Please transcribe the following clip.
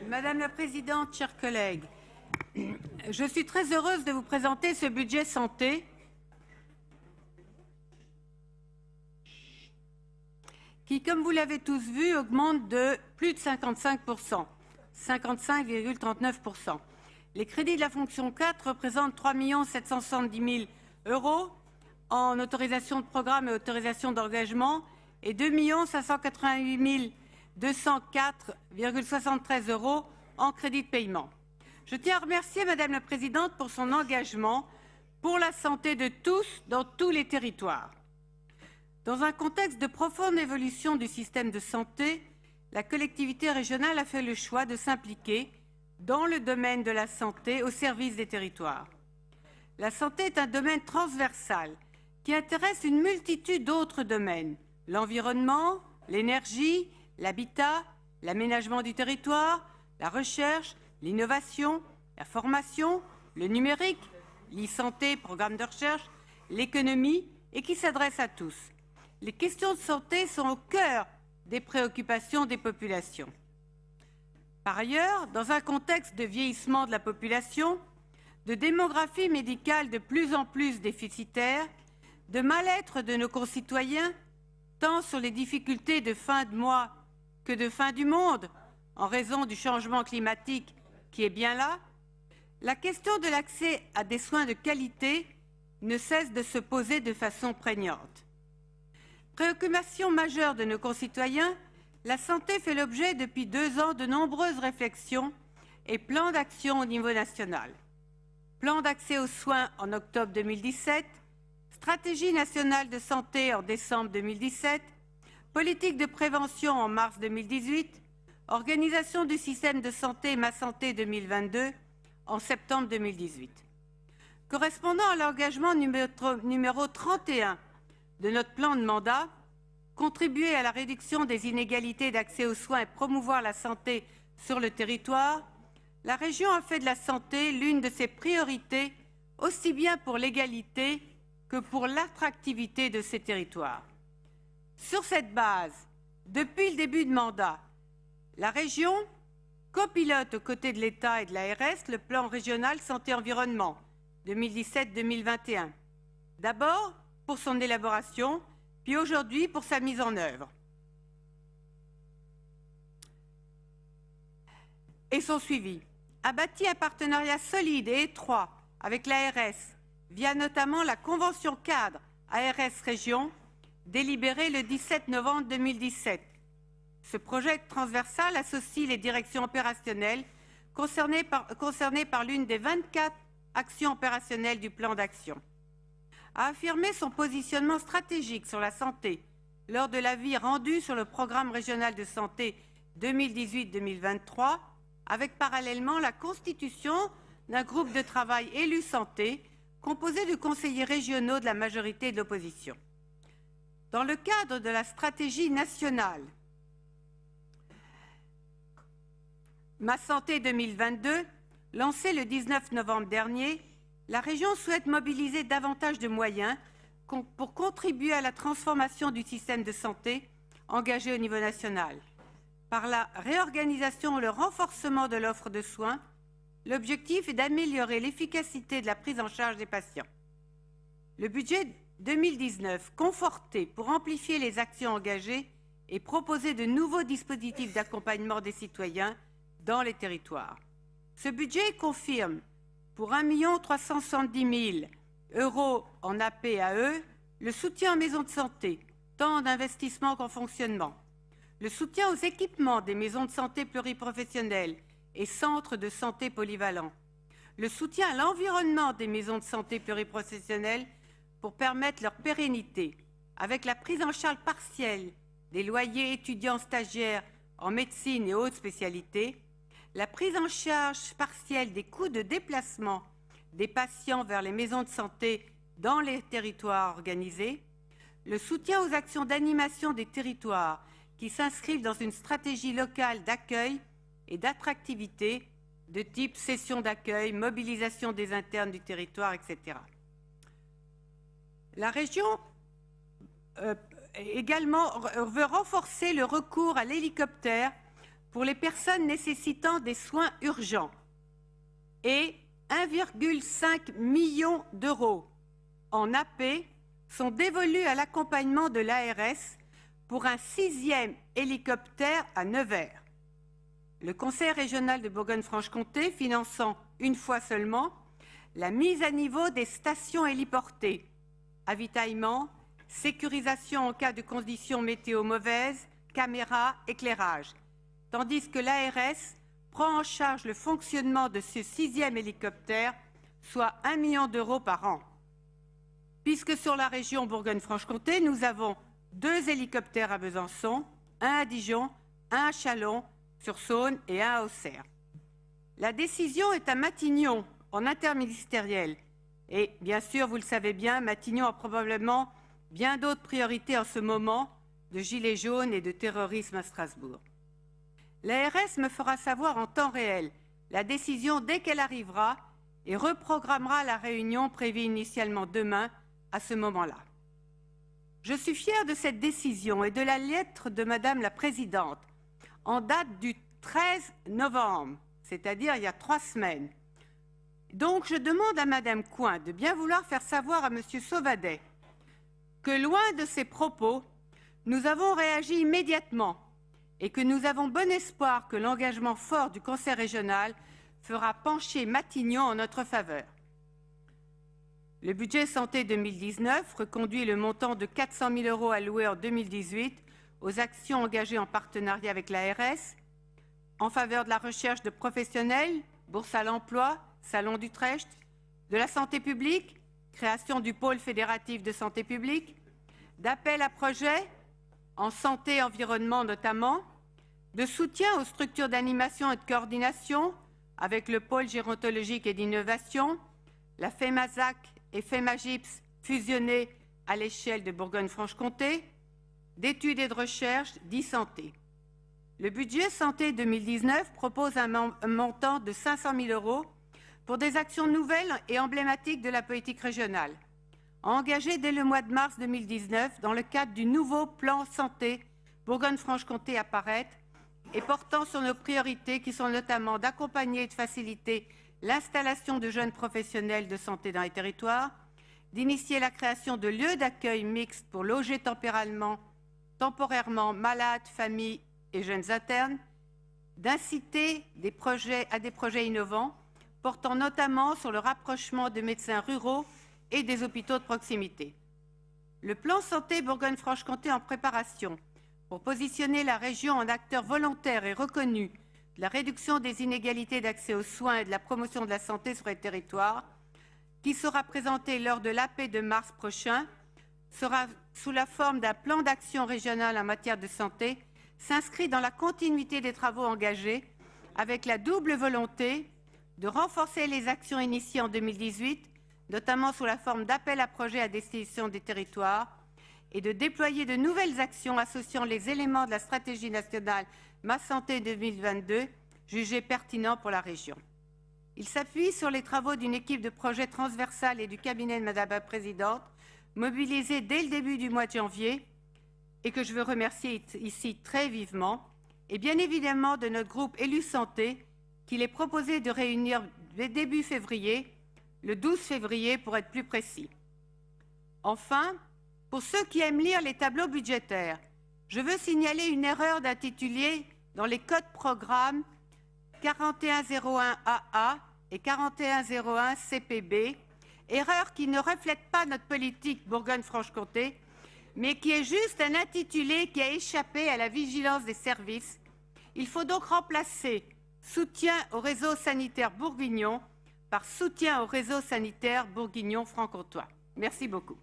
Madame la Présidente, chers collègues, je suis très heureuse de vous présenter ce budget santé qui, comme vous l'avez tous vu, augmente de plus de 55%, 55,39%. Les crédits de la fonction 4 représentent 3 770 000 € en autorisation de programme et autorisation d'engagement et 2 588 204,73 € en crédit de paiement. Je tiens à remercier Madame la Présidente pour son engagement pour la santé de tous dans tous les territoires. Dans un contexte de profonde évolution du système de santé, la collectivité régionale a fait le choix de s'impliquer dans le domaine de la santé au service des territoires. La santé est un domaine transversal qui intéresse une multitude d'autres domaines: l'environnement, l'énergie, l'habitat, l'aménagement du territoire, la recherche, l'innovation, la formation, le numérique, l'e-santé, programme de recherche, l'économie, et qui s'adresse à tous. Les questions de santé sont au cœur des préoccupations des populations. Par ailleurs, dans un contexte de vieillissement de la population, de démographie médicale de plus en plus déficitaire, de mal-être de nos concitoyens, tant sur les difficultés de fin de mois que de fin du monde, en raison du changement climatique qui est bien là, la question de l'accès à des soins de qualité ne cesse de se poser de façon prégnante. Préoccupation majeure de nos concitoyens, la santé fait l'objet depuis 2 ans de nombreuses réflexions et plans d'action au niveau national. Plan d'accès aux soins en octobre 2017, stratégie nationale de santé en décembre 2017, politique de prévention en mars 2018, organisation du système de santé Ma Santé 2022 en septembre 2018. Correspondant à l'engagement numéro 31 de notre plan de mandat, contribuer à la réduction des inégalités d'accès aux soins et promouvoir la santé sur le territoire, la région a fait de la santé l'une de ses priorités, aussi bien pour l'égalité que pour l'attractivité de ces territoires. Sur cette base, depuis le début de mandat, la région copilote aux côtés de l'État et de l'ARS le plan régional santé-environnement 2017-2021. D'abord pour son élaboration, puis aujourd'hui pour sa mise en œuvre. Et son suivi a bâti un partenariat solide et étroit avec l'ARS, via notamment la convention cadre ARS Région, délibérée le 17 novembre 2017. Ce projet transversal associe les directions opérationnelles concernées par l'une des 24 actions opérationnelles du plan d'action. A affirmé son positionnement stratégique sur la santé lors de l'avis rendu sur le programme régional de santé 2018-2023, avec parallèlement la constitution d'un groupe de travail élu santé composé de conseillers régionaux de la majorité de l'opposition. Dans le cadre de la stratégie nationale Ma Santé 2022, lancée le 19 novembre dernier, la région souhaite mobiliser davantage de moyens pour contribuer à la transformation du système de santé engagé au niveau national. Par la réorganisation et le renforcement de l'offre de soins, l'objectif est d'améliorer l'efficacité de la prise en charge des patients. Le budget 2019, conforté pour amplifier les actions engagées et proposer de nouveaux dispositifs d'accompagnement des citoyens dans les territoires. Ce budget confirme pour 1 370 000 € en APAE le soutien aux maisons de santé, tant en investissement qu'en fonctionnement, le soutien aux équipements des maisons de santé pluriprofessionnelles et centres de santé polyvalents, le soutien à l'environnement des maisons de santé pluriprofessionnelles pour permettre leur pérennité, avec la prise en charge partielle des loyers étudiants stagiaires en médecine et hautes spécialités, la prise en charge partielle des coûts de déplacement des patients vers les maisons de santé dans les territoires organisés, le soutien aux actions d'animation des territoires qui s'inscrivent dans une stratégie locale d'accueil et d'attractivité de type session d'accueil, mobilisation des internes du territoire, etc. La région également veut renforcer le recours à l'hélicoptère pour les personnes nécessitant des soins urgents et 1,5 million d'euros en AP sont dévolus à l'accompagnement de l'ARS pour un 6e hélicoptère à Nevers. Le Conseil régional de Bourgogne-Franche-Comté finançant une fois seulement la mise à niveau des stations héliportées, avitaillement, sécurisation en cas de conditions météo mauvaises, caméras, éclairage, tandis que l'ARS prend en charge le fonctionnement de ce 6e hélicoptère, soit 1 million d'euros par an. Puisque sur la région Bourgogne-Franche-Comté, nous avons 2 hélicoptères à Besançon, un à Dijon, un à Chalon-sur-Saône et un à Auxerre. La décision est à Matignon, en interministériel. Et bien sûr, vous le savez bien, Matignon a probablement bien d'autres priorités en ce moment de gilets jaunes et de terrorisme à Strasbourg. L'ARS me fera savoir en temps réel la décision dès qu'elle arrivera et reprogrammera la réunion prévue initialement demain à ce moment-là. Je suis fière de cette décision et de la lettre de Madame la Présidente en date du 13 novembre, c'est-à-dire il y a 3 semaines. Donc je demande à Madame Coin de bien vouloir faire savoir à Monsieur Sauvadet que loin de ces propos, nous avons réagi immédiatement et que nous avons bon espoir que l'engagement fort du Conseil régional fera pencher Matignon en notre faveur. Le budget santé 2019 reconduit le montant de 400 000 € alloués en 2018 aux actions engagées en partenariat avec l'ARS, en faveur de la recherche de professionnels, bourse à l'emploi, Salon d'Utrecht, de la santé publique, création du pôle fédératif de santé publique, d'appel à projets, en santé et environnement notamment, de soutien aux structures d'animation et de coordination avec le pôle gérontologique et d'innovation, la FEMASAC et FEMAGIPS fusionnés à l'échelle de Bourgogne-Franche-Comté, d'études et de recherche d'e-santé. Le budget santé 2019 propose un montant de 500 000 € pour des actions nouvelles et emblématiques de la politique régionale, engagées dès le mois de mars 2019 dans le cadre du nouveau plan santé Bourgogne-Franche-Comté à paraître et portant sur nos priorités qui sont notamment d'accompagner et de faciliter l'installation de jeunes professionnels de santé dans les territoires, d'initier la création de lieux d'accueil mixtes pour loger temporairement malades, familles et jeunes internes, d'inciter à des projets innovants portant notamment sur le rapprochement de médecins ruraux et des hôpitaux de proximité. Le plan santé Bourgogne-Franche-Comté en préparation pour positionner la région en acteur volontaire et reconnu de la réduction des inégalités d'accès aux soins et de la promotion de la santé sur les territoires, qui sera présenté lors de l'AP de mars prochain, sera sous la forme d'un plan d'action régional en matière de santé, s'inscrit dans la continuité des travaux engagés avec la double volonté de renforcer les actions initiées en 2018, notamment sous la forme d'appels à projets à destination des territoires, et de déployer de nouvelles actions associant les éléments de la stratégie nationale Ma Santé 2022, jugés pertinents pour la région. Il s'appuie sur les travaux d'une équipe de projet transversale et du cabinet de Madame la Présidente, mobilisée dès le début du mois de janvier, et que je veux remercier ici très vivement, et bien évidemment de notre groupe Élus Santé, qu'il est proposé de réunir début février, le 12 février pour être plus précis. Enfin, pour ceux qui aiment lire les tableaux budgétaires, je veux signaler une erreur d'intitulé dans les codes programmes 4101 AA et 4101 CPB, erreur qui ne reflète pas notre politique Bourgogne-Franche-Comté, mais qui est juste un intitulé qui a échappé à la vigilance des services. Il faut donc remplacer soutien au réseau sanitaire bourguignon par soutien au réseau sanitaire bourguignon-franc-comtois. Merci beaucoup.